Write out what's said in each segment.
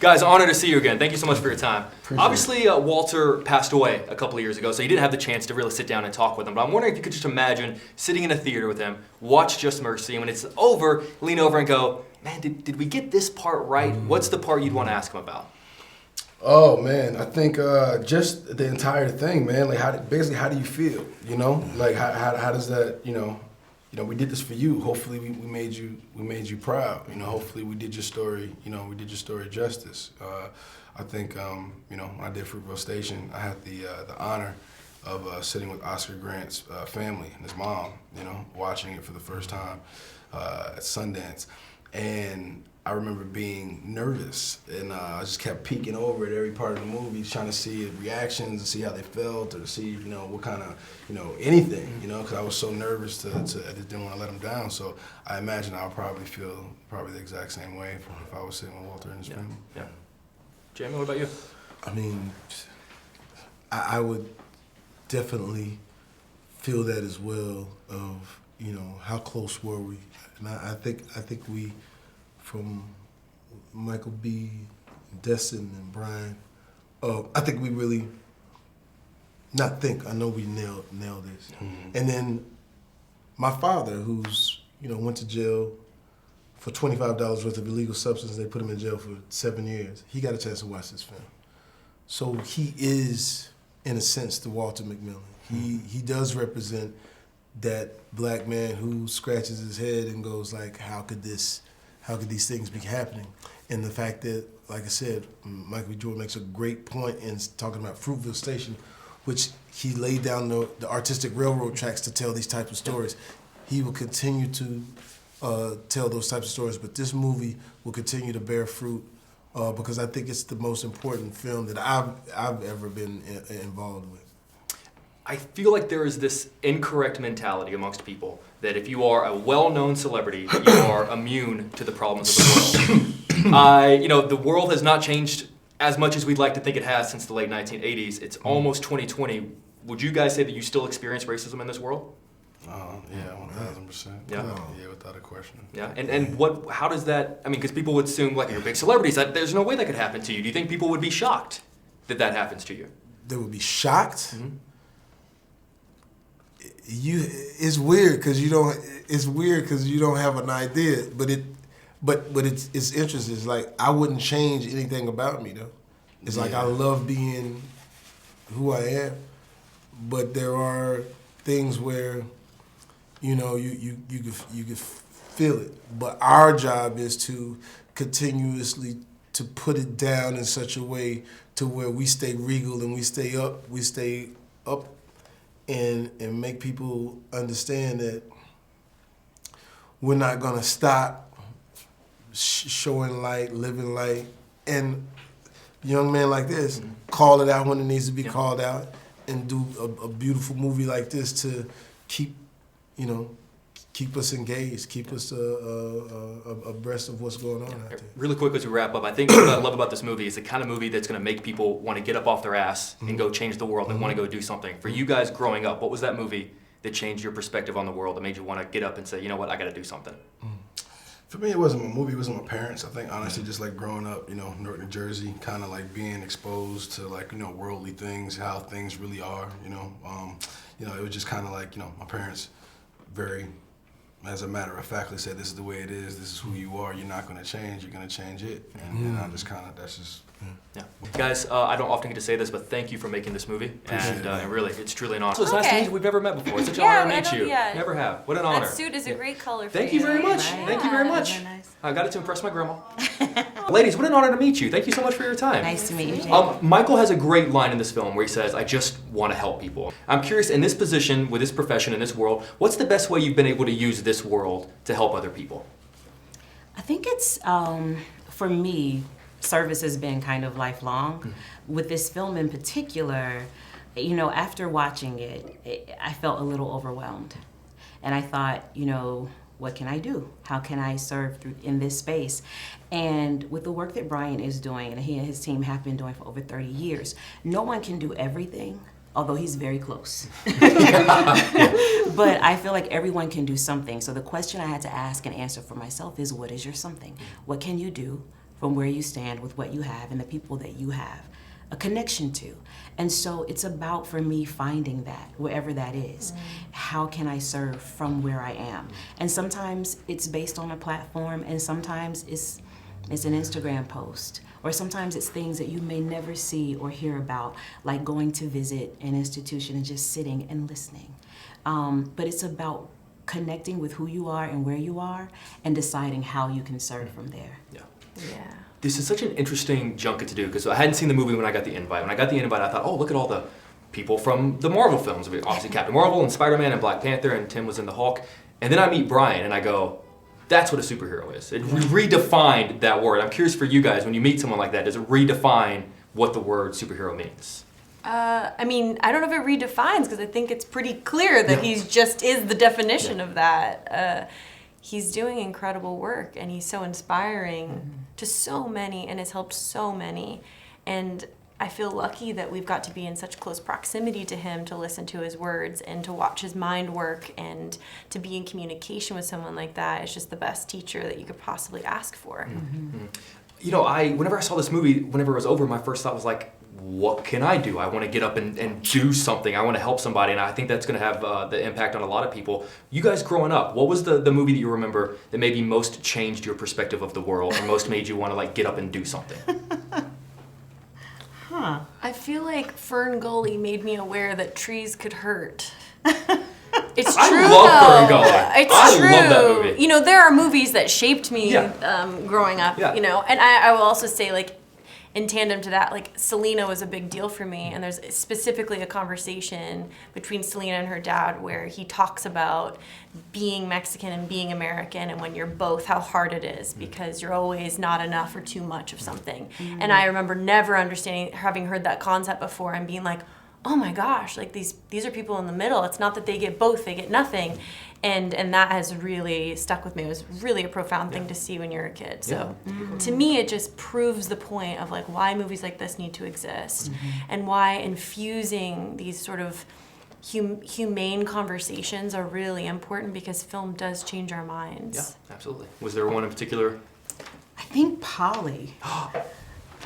Guys, honored to see you again. Thank you so much for your time. Appreciate Obviously, Walter passed away a couple of years ago, so you didn't have the chance to really sit down and talk with him. But I'm wondering if you could just imagine sitting in a theater with him, watch Just Mercy, and when it's over, lean over and go, man, did we get this part right? What's the part you'd want to ask him about? Oh man, I think just the entire thing, man. Like, how do you feel? You know, like how does that, you know, we did this for you. Hopefully, we made you proud. You know, hopefully, we did your story. You know, we did your story justice. I think, you know, when I did Fruitvale Station, I had the honor of sitting with Oscar Grant's family and his mom. You know, watching it for the first time at Sundance, and I remember being nervous, and I just kept peeking over at every part of the movie, trying to see reactions, to see how they felt, or to see, you know, what kind of, you know, anything, you know, because I was so nervous I just didn't want to let them down. So I imagine I would probably feel the exact same way if I was sitting with Walter and his family. Yeah. Jamie, what about you? I mean, I would definitely feel that as well. Of, you know, how close were we? And I think we, from Michael B., Destin, and Bryan, I think we really, I know we nailed this. Mm-hmm. And then my father, who's, you know, went to jail for $25 worth of illegal substance. They put him in jail for 7 years. He got a chance to watch this film. So he is, in a sense, the Walter McMillan. He does represent that black man who scratches his head and goes like, how could these things be happening? And the fact that, like I said, Michael B. Jordan makes a great point in talking about Fruitvale Station, which he laid down the artistic railroad tracks to tell these types of stories. He will continue to tell those types of stories, but this movie will continue to bear fruit because I think it's the most important film that I've ever been involved with. I feel like there is this incorrect mentality amongst people that if you are a well-known celebrity, that you are immune to the problems of the world. You know, the world has not changed as much as we'd like to think it has since the late 1980s. It's almost 2020. Would you guys say that you still experience racism in this world? Yeah, 1,000%. Yeah, yeah, without a question. Yeah, and how does that? I mean, because people would assume like you're big celebrities that there's no way that could happen to you. Do you think people would be shocked that happens to you? They would be shocked. Mm-hmm. It's weird because you don't have an idea, but it's interesting. It's like I wouldn't change anything about me though. It's like I love being who I am, but there are things where, you know, you can feel it. But our job is to continuously to put it down in such a way to where we stay regal and we stay up and make people understand that we're not gonna stop showing light, living light, and young men like this call it out when it needs to be called out, and do a beautiful movie like this to keep us engaged, keep us abreast of what's going on out there. Really quick as we wrap up, I think what I love about this movie is the kind of movie that's going to make people want to get up off their ass and go change the world and want to go do something. For you guys growing up, what was that movie that changed your perspective on the world, that made you want to get up and say, you know what, I got to do something? For me, it wasn't a movie, it was my parents. I think, honestly, just like growing up, you know, Newark, New Jersey, kind of like being exposed to, like, you know, worldly things, how things really are, you know. It was just kind of like, you know, my parents very, as a matter of fact, said, this is the way it is, this is who you are, you're not going to change, you're going to change it. And I just kind of, that's just... Yeah. Guys, I don't often get to say this, but thank you for making this movie. And really, it's truly an honor. So it's nice to meet you. We've never met before. It's such an honor to meet you. Never have. What an honor. That suit is a great color for Thank you very much. Yeah. Thank you very much. Very nice. I got it to impress my grandma. Ladies, what an honor to meet you. Thank you so much for your time. Nice to meet you, Jake. Michael has a great line in this film where he says, I just want to help people. I'm curious, in this position, with this profession, in this world, what's the best way you've been able to use this world to help other people? I think it's, for me, service has been kind of lifelong. With this film in particular, you know, after watching it, I felt a little overwhelmed. And I thought, you know, what can I do? How can I serve in this space? And with the work that Bryan is doing, and he and his team have been doing for over 30 years, no one can do everything, although he's very close. But I feel like everyone can do something. So the question I had to ask and answer for myself is, what is your something? What can you do from where you stand with what you have and the people that you have a connection to. And so it's about, for me, finding that, wherever that is. How can I serve from where I am? And sometimes it's based on a platform, and sometimes it's an Instagram post, or sometimes it's things that you may never see or hear about, like going to visit an institution and just sitting and listening. But it's about connecting with who you are and where you are and deciding how you can serve from there. Yeah. Yeah. This is such an interesting junket to do because I hadn't seen the movie when I got the invite. When I got the invite, I thought, oh, look at all the people from the Marvel films. Obviously, Captain Marvel and Spider-Man and Black Panther, and Tim was in the Hulk. And then I meet Bryan, and I go, that's what a superhero is. It redefined that word. I'm curious for you guys, when you meet someone like that, does it redefine what the word superhero means? I mean, I don't know if it redefines, because I think it's pretty clear that he's just is the definition of that. He's doing incredible work, and he's so inspiring to so many, and has helped so many. And I feel lucky that we've got to be in such close proximity to him, to listen to his words and to watch his mind work, and to be in communication with someone like that is just the best teacher that you could possibly ask for. You know, whenever I saw this movie, whenever it was over, my first thought was like, what can I do? I want to get up and do something. I want to help somebody, and I think that's going to have the impact on a lot of people. You guys growing up, what was the movie that you remember that maybe most changed your perspective of the world, or most made you want to like get up and do something? I feel like Fern Gully made me aware that trees could hurt. It's true, I love though. Fern Gully. It's I true. love that movie. You know, there are movies that shaped me Yeah. growing up. Yeah. You know, and I will also say, like, in tandem to that, like, Selena was a big deal for me, and there's specifically a conversation between Selena and her dad where he talks about being Mexican and being American, and when you're both, how hard it is, because you're always not enough or too much of something. And I remember never understanding, having heard that concept before, and being like, oh my gosh, like these are people in the middle. It's not that they get both, they get nothing. And that has really stuck with me. It was really a profound thing to see when you're a kid. So to me, it just proves the point of like why movies like this need to exist, and why infusing these sort of humane conversations are really important, because film does change our minds. Yeah, absolutely. Was there one in particular? I think Polly.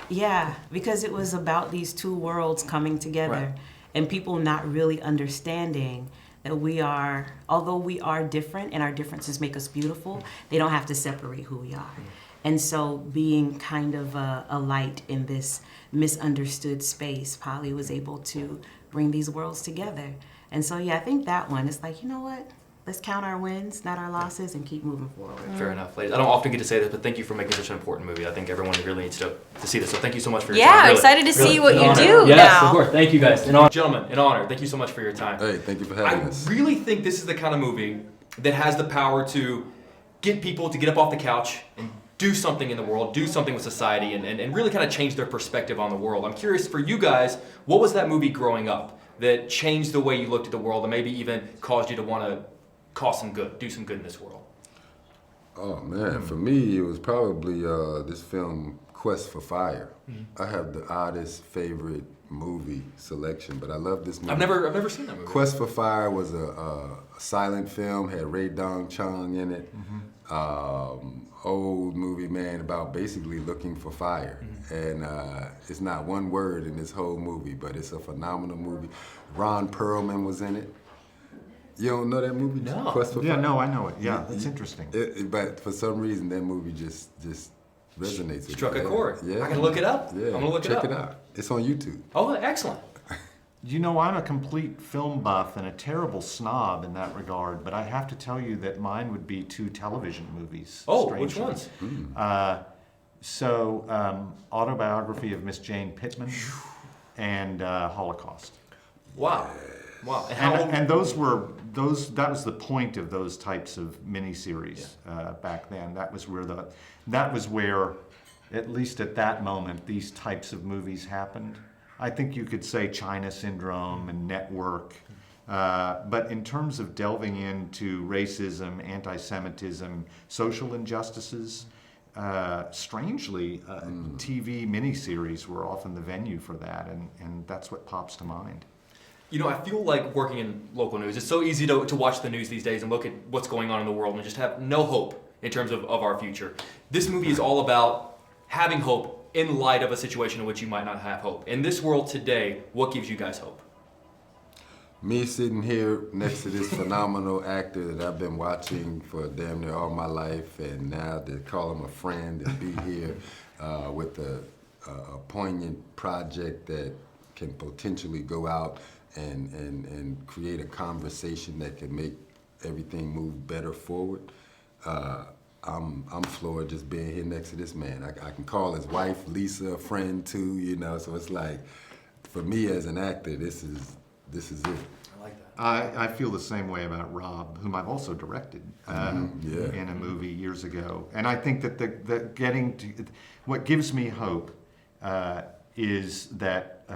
Yeah, because it was about these two worlds coming together, and people not really understanding that we are, although we are different and our differences make us beautiful, they don't have to separate who we are. And so being kind of a light in this misunderstood space, Polly was able to bring these worlds together. And so, yeah, I think that one is like, you know what? Let's count our wins, not our losses, and keep moving forward. Fair enough. Ladies, I don't often get to say this, but thank you for making such an important movie. I think everyone really needs to see this. So thank you so much for your time. Yeah, Really, excited to see what an you honor. do Yes, now. of course. Thank you guys. An honor. Gentlemen, an honor. Thank you so much for your time. Hey, thank you for having I us. really think this is the kind of movie that has the power to get people to get up off the couch and do something in the world, do something with society, and really kind of change their perspective on the world. I'm curious for you guys, what was that movie growing up that changed the way you looked at the world, and maybe even caused you to want to cause some good, do some good in this world? Oh man, for me it was probably this film Quest for Fire. I have the oddest favorite movie selection, but I love this movie. I've never seen that movie. Quest for Fire was a silent film, had Ray Dong Chung in it. Old movie, man, about basically looking for fire. And it's not one word in this whole movie, but it's a phenomenal movie. Ron Perlman was in it. You don't know that movie? No. Quest for Yeah, Fire? no, I know it. Yeah, it's interesting. But for some reason, that movie just resonates with me. Struck a chord. Yeah. I can look it up. Yeah. I'm gonna look Check it up. it out. It's on YouTube. Oh, excellent. You know, I'm a complete film buff and a terrible snob in that regard, but I have to tell you that mine would be two television movies. Oh, which strangely. ones? Autobiography of Miss Jane Pittman and Holocaust. Wow. Wow. And how old? And that was the point of those types of miniseries back then. That was where, at least at that moment, these types of movies happened. I think you could say China Syndrome and Network, but in terms of delving into racism, anti-Semitism, social injustices, strangely, TV miniseries were often the venue for that, and that's what pops to mind. You know, I feel like working in local news, it's so easy to watch the news these days and look at what's going on in the world and just have no hope in terms of our future. This movie is all about having hope in light of a situation in which you might not have hope. In this world today, what gives you guys hope? Me sitting here next to this phenomenal actor that I've been watching for damn near all my life, and now to call him a friend and be here with a poignant project that can potentially go out and create a conversation that can make everything move better forward. I'm floored just being here next to this man. I can call his wife Lisa a friend too, you know. So it's like, for me as an actor, this is it. I like that. I feel the same way about Rob, whom I've also directed in a movie years ago. And I think that what gives me hope is that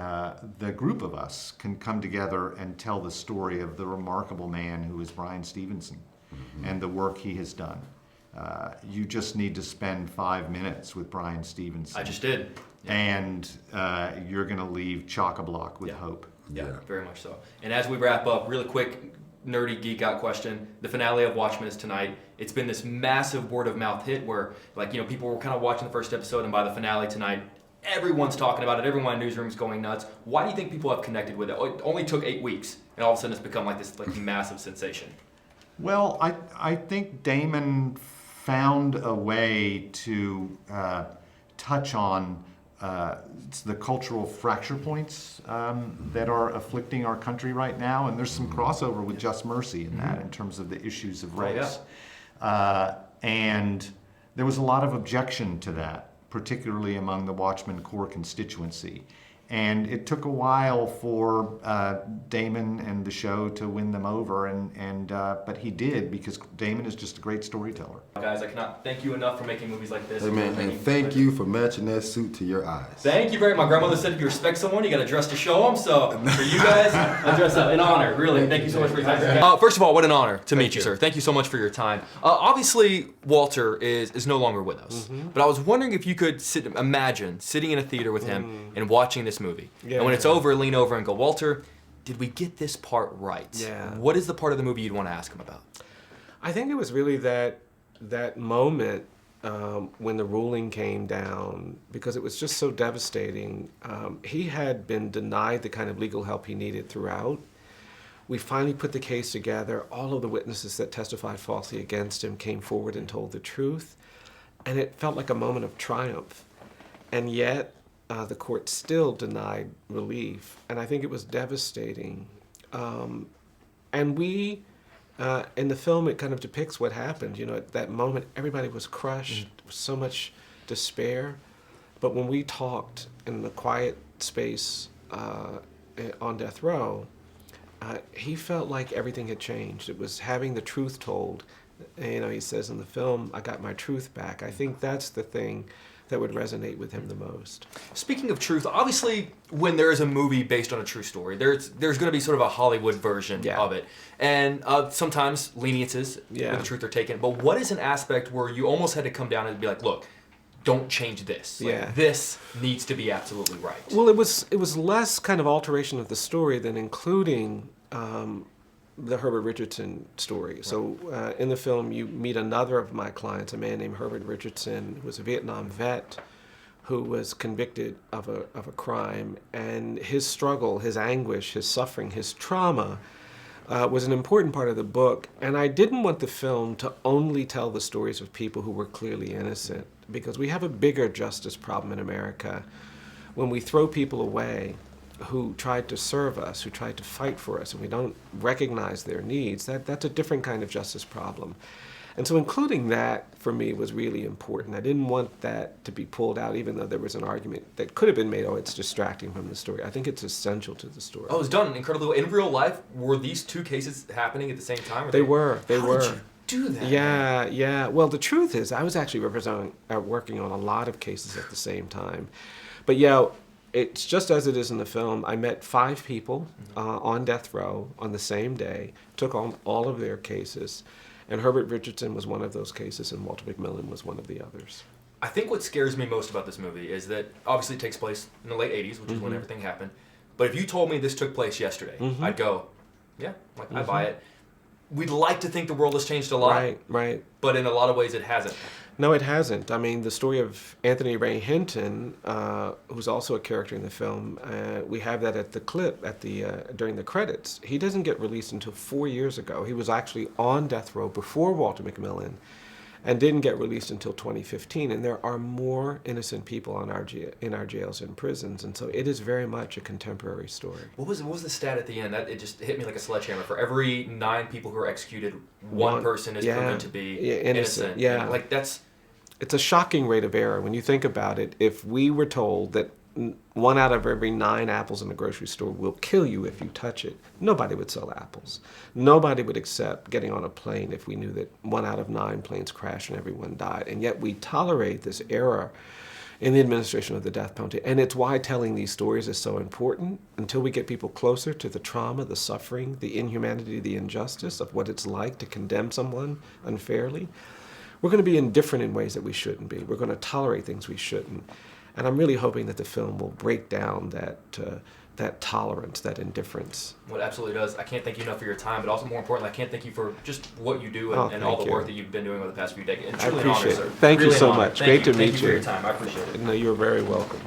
the group of us can come together and tell the story of the remarkable man who is Bryan Stevenson and the work he has done. You just need to spend 5 minutes with Bryan Stevenson. I just did. And you're going to leave chock-a-block with hope. Yeah, Yeah. very much so. And as we wrap up, really quick, nerdy geek out question. The finale of Watchmen is tonight. It's been this massive word of mouth hit where, like, you know, people were kind of watching the first episode, and by the finale tonight, everyone's talking about it. Everyone in newsrooms going nuts. Why do you think people have connected with it? It only took 8 weeks, and all of a sudden it's become like this massive sensation. Well, I think Damon found a way to touch on the cultural fracture points that are afflicting our country right now, and there's some crossover with Just Mercy in that in terms of the issues of race. And there was a lot of objection to that, particularly among the Watchmen core constituency. And it took a while for Damon and the show to win them over, but he did, because Damon is just a great storyteller. Guys, I cannot thank you enough for making movies like this. Hey man, and thank you for matching that suit to your eyes. Thank you very much. My grandmother said if you respect someone, you got to dress to show them. So for you guys, I dress up in honor. Really, thank you so much for your time. First of all, what an honor to meet you, sir. Thank you so much for your time. Obviously, Walter is no longer with us, but I was wondering if you could imagine sitting in a theater with him and watching this movie, and when it's over, lean over and go, Walter, did we get this part right? Yeah. What is the part of the movie you'd want to ask him about? I think it was really that moment when the ruling came down, because it was just so devastating. He had been denied the kind of legal help he needed throughout. We finally put the case together. All of the witnesses that testified falsely against him came forward and told the truth. And it felt like a moment of triumph. And yet, the court still denied relief. And I think it was devastating. And we, in the film, it kind of depicts what happened. You know, at that moment, everybody was crushed. There was so much despair. But when we talked in the quiet space on death row, he felt like everything had changed. It was having the truth told. You know, he says in the film, I got my truth back. I think that's the thing that would resonate with him the most. Speaking of truth, obviously, when there is a movie based on a true story, there's going to be sort of a Hollywood version of it, and sometimes leniences when the truth are taken. But what is an aspect where you almost had to come down and be like, look, don't change this. Like, this needs to be absolutely right. Well, it was less kind of alteration of the story than including the Herbert Richardson story. Right. So in the film, you meet another of my clients, a man named Herbert Richardson, who was a Vietnam vet who was convicted of a crime. And his struggle, his anguish, his suffering, his trauma was an important part of the book. And I didn't want the film to only tell the stories of people who were clearly innocent, because we have a bigger justice problem in America. When we throw people away who tried to serve us, who tried to fight for us, and we don't recognize their needs, that's a different kind of justice problem. And so including that, for me, was really important. I didn't want that to be pulled out, even though there was an argument that could have been made, oh, it's distracting from the story. I think it's essential to the story. Oh, it was done incredibly well. In real life, were these two cases happening at the same time? They were. How did you do that? Yeah. Well, the truth is, I was actually working on a lot of cases at the same time. But yeah, it's just as it is in the film. I met 5 people on death row on the same day, took on all of their cases, and Herbert Richardson was one of those cases, and Walter McMillan was one of the others. I think what scares me most about this movie is that obviously it takes place in the late 80s, which is when everything happened. But if you told me this took place yesterday, I'd go, yeah, I buy it. We'd like to think the world has changed a lot. Right. But in a lot of ways it hasn't. No, it hasn't. I mean, the story of Anthony Ray Hinton, who's also a character in the film, we have that at the clip at the during the credits. He doesn't get released until 4 years ago. He was actually on death row before Walter McMillian, and didn't get released until 2015. And there are more innocent people in our jails and prisons, and so it is very much a contemporary story. What was the stat at the end? That it just hit me like a sledgehammer. For every 9 people who are executed, one person is proven to be innocent. Yeah, And, like it's a shocking rate of error when you think about it. If we were told that 1 out of every 9 apples in the grocery store will kill you if you touch it, nobody would sell apples. Nobody would accept getting on a plane if we knew that 1 out of 9 planes crashed and everyone died. And yet we tolerate this error in the administration of the death penalty. And it's why telling these stories is so important. Until we get people closer to the trauma, the suffering, the inhumanity, the injustice of what it's like to condemn someone unfairly, we're going to be indifferent in ways that we shouldn't be. We're going to tolerate things we shouldn't. And I'm really hoping that the film will break down that tolerance, that indifference. Well, it absolutely does. I can't thank you enough for your time, but also more importantly, I can't thank you for just what you do and all the work that you've been doing over the past few decades. It's I truly an honor, appreciate sir. it. Thank you Really so an honor. much. Great to meet Thank you for your time. I appreciate it. No, you're very welcome.